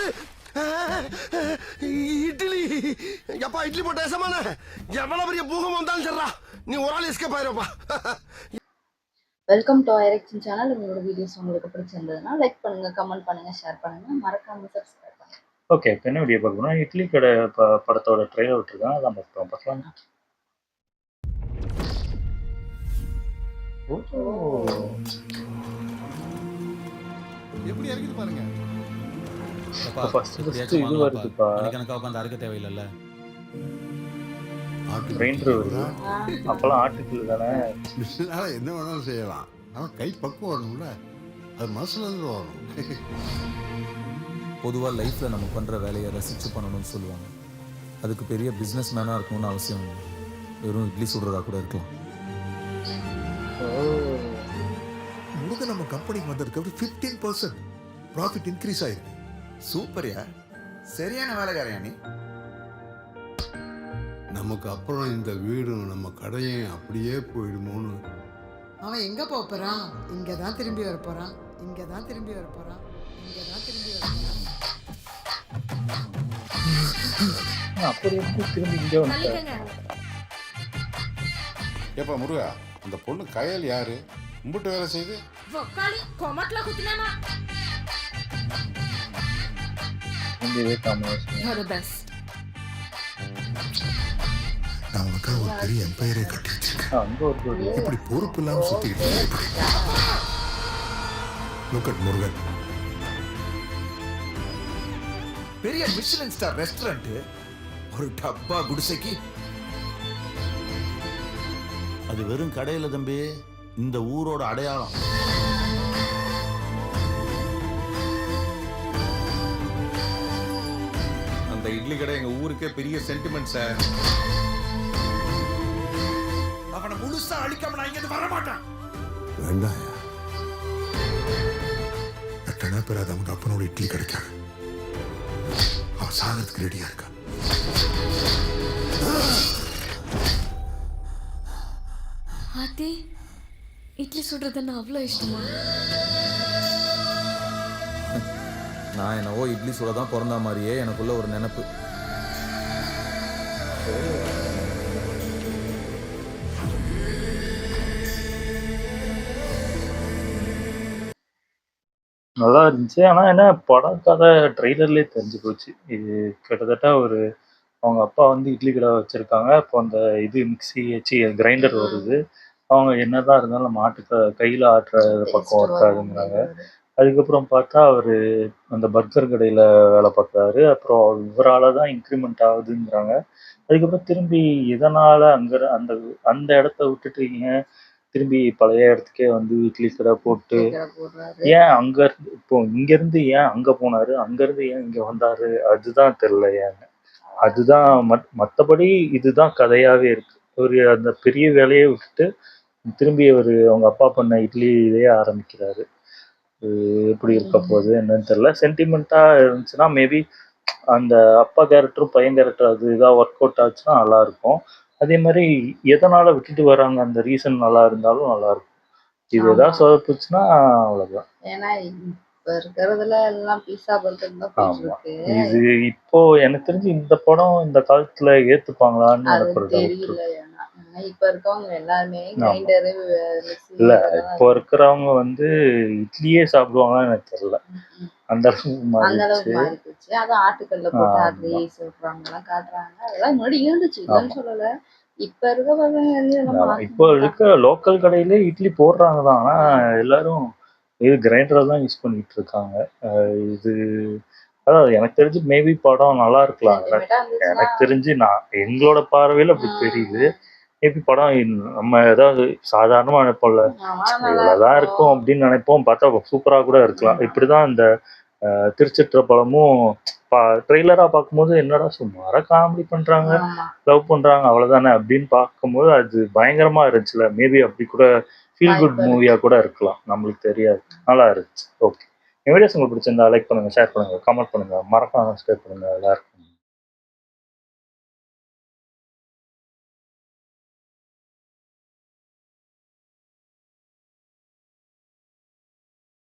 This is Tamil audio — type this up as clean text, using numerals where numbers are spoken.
என்னது இட்லி? எப்பா இட்லி போட்ட ஏசமான எவ்வளவு பெரிய பூகம் வந்தாலும் சரிடா, நீ ஒரு ஆள் எஸ்கேப் ஆயிருப்பா. வெல்கம் டு ஐரெக்ஷன் சேனல். உங்களோட வீடியோஸ் உங்களுக்கு பிடிச்சிருந்ததுன்னா லைக் பண்ணுங்க, கமெண்ட் பண்ணுங்க, ஷேர் பண்ணுங்க, மறக்காம சப்ஸ்கிரைப் பண்ணுங்க. ஓகே, இப்போ என்ன வீடியோ பார்க்கணும்னா இட்லி கடை படத்தோட ட்ரெய்லர் விட்டுருக்காங்க, அதான் பார்க்கலாம். எப்படி இறக்குது பாருங்க. ஃபர்ஸ்ட் இது வருதுப்பா, கணக்கா உட்காந்து அரைக்க தேவையில்லைல்ல. கிரைண்டர் வருது. அப்பெல்லாம் ஆட்டுக்குள்ள தானே, என்ன வேணாலும் செய்யலாம். ஆனால் கை பக்குவம் வரணும்ல, அது மனசுல இருந்து வரணும். பொதுவாக லைஃப்பில் நம்ம பண்ணுற வேலையை ரசித்து பண்ணணும்னு சொல்லுவாங்க. அதுக்கு பெரிய பிஸ்னஸ் மேனாக இருக்கணும்னு அவசியம் இல்லை. வெறும் இட்லி சுடுறதா கூட இருக்கலாம். முழுக்க நம்ம கம்பெனிக்கு வந்ததுக்கு 15% ப்ராஃபிட் இன்க்ரீஸ் ஆயிருக்கு. சூப்பர்யா, சரியான வேலைக்காரையா நீ. நமக்கு அப்புறம் இந்த வீடும் நம்ம கடையும் அப்படியே போயிடுமோன்னு. அவன் எங்க போறான்? இங்க தான் திரும்பி வர போறான், இங்க தான் திரும்பி வர போறான், இங்க தான் திரும்பி வர போறான். அப்படி எப்படி திரும்பி இங்கே வந்துட்டாங்க? ஏப்பா முருகா, அந்த பொண்ணு கயல் யாரு? மும்பிட்டு வேலை செய்து இதே காம்பினேஷன். நான் உனக்காக ஒரு பெரிய எம்பையரே கட்டி வச்சிருக்கேன். அங்கே ஒரு ஜோடி. இப்படி பொறுப்பு இல்லாமல் சுத்திக்கிட்டு லுக் அட் முருகன். பெரிய மிஷலின் ஸ்டார் ரெஸ்டாரண்ட், ஒரு டப்பா குடிசைக்கு. அது வெறும் கடையில் தம்பி, இந்த ஊரோட அடையாளம். அந்த இட்லி கடை எங்க ஊருக்கே பெரிய சென்டிமெண்ட் சார். அவனை முழுசா அழிக்காம நான் இங்க வர மாட்டேன். வேண்டாம், எட்டனா பேர் அது அவங்க அப்பனோட இட்லி கிடைக்காது. அவன் சாகிறதுக்கு ரெடியா இருக்கா. ஆத்தி, இட்லி சுடுறதுன்னு அவ்வளோ இஷ்டமா? நான் என்னவோ இட்லி சுட தான் பிறந்த மாதிரியே எனக்குள்ள ஒரு நினைப்பு. நல்லா இருந்துச்சு. ஆனால் என்ன, படம் கதை ட்ரெய்லர்லேயே தெரிஞ்சு போச்சு. இது கிட்டத்தட்ட ஒரு அவங்க அப்பா வந்து இட்லி கடை வச்சுருக்காங்க. அப்போ அந்த இது மிக்ஸி கிரைண்டர் வருது. அவங்க என்னதான் இருந்தாலும் நம்ம கையில் ஆட்டுற பக்கம் இருக்காதுங்கிறாங்க. அதுக்கப்புறம் பார்த்தா அவர் அந்த பர்கர் கடையில் வேலை பார்க்குறாரு. அப்புறம் இவரால் தான் இன்க்ரிமெண்ட் ஆகுதுங்கிறாங்க. அதுக்கப்புறம் திரும்பி இதனால் அங்கே அந்த அந்த இடத்த விட்டுட்டு ஏன் திரும்பி பழைய இடத்துக்கே வந்து இட்லி கடை போட்டு ஏன் அங்கேருந்து இப்போ இங்கேருந்து ஏன் அங்கே போனார், அங்கேருந்து ஏன் இங்கே வந்தார், அதுதான் தெரில ஏங்க. அதுதான் மற்றபடி இதுதான் கதையாகவே இருக்குது. ஒரு அந்த பெரிய வேலையை விட்டுட்டு திரும்பி அவங்க அப்பா பண்ண இட்லி இதே ஆரம்பிக்கிறாரு. எப்படி இருக்க போகுது என்னன்னு தெரில. சென்டிமெண்ட்டாக இருந்துச்சுன்னா மேபி அந்த அப்பா கேரக்டரும் பையன் கேரக்டர் அது இதாக ஒர்க் அவுட் ஆச்சுன்னா நல்லாயிருக்கும். அதே மாதிரி எதனால் விட்டுட்டு வராங்க அந்த ரீசன் நல்லா இருந்தாலும் நல்லாயிருக்கும். இது எதாவது சொதப்புச்சுன்னா அவ்வளோதான். ஏன்னா இப்ப இருக்கிறதுல எல்லாம் பீஸா பர்கர் தான் போயிட்டு இருக்கு. இது இப்போ எனக்கு தெரிஞ்சு இந்த படம் இந்த காலத்துல ஏத்துப்பாங்களான்னு அது எனக்கு ஒரு doubt தெரியல. இருக்கு. ஏன்னா இப்ப இருக்கவங்க எல்லாருமே கிரைண்டரு இல்ல, இப்போ இருக்கிறவங்க வந்து இட்லியே சாப்பிடுவாங்களான்னு எனக்கு தெரியல. அந்த அளவுக்கு அந்த அளவுக்கு மாறிடுச்சு. மாறி போச்சு. அதுவும் ஆட்டுக்கல்ல போட்டு ஆட்டி சொல்றாங்கலாம் காட்டுறாங்க. அதெல்லாம் முன்னாடி இருந்துச்சு, இல்லைன்னு சொல்லல. இப்ப இருக்க பசங்க வந்து எல்லாம் இப்போ இருக்க லோக்கல் கடையிலே இட்லி போடுறாங்க தான். ஆனா எல்லாரும் இது கிரைண்டரை தான் யூஸ் பண்ணிட்டு இருக்காங்க. இது அதாவது எனக்கு தெரிஞ்சு மேபி படம் நல்லா இருக்கலாம். எனக்கு தெரிஞ்சு எங்களோட பார்வையில அப்படி தெரியுது. மேபி படம் நம்ம ஏதாவது சாதாரணமா நினைப்போம்ல, இவ்வளவுதான் இருக்கும் அப்படின்னு நினைப்போம். பார்த்தா சூப்பரா கூட இருக்கலாம். இப்படிதான் இந்த திருச்சிற்றம்பலமும் ட்ரெய்லரா பார்க்கும்போது என்னடா சும்மாரா காமெடி பண்றாங்க, லவ் பண்றாங்க, அவ்வளவுதானே அப்படின்னு பார்க்கும்போது அது பயங்கரமா இருந்துச்சுல. மேபி அப்படி கூட ஃபீல் குட் மூவியா கூட இருக்கலாம், நம்மளுக்கு தெரியாது. நல்லா இருந்துச்சு. ஓகே, என் வீடியோஸ் உங்களுக்கு பிடிச்சிருந்தா லைக் பண்ணுங்க, ஷேர் பண்ணுங்க, கமெண்ட் பண்ணுங்க, மறக்காம சப்ஸ்கிரைப் பண்ணுங்க. எல்லாருக்கும்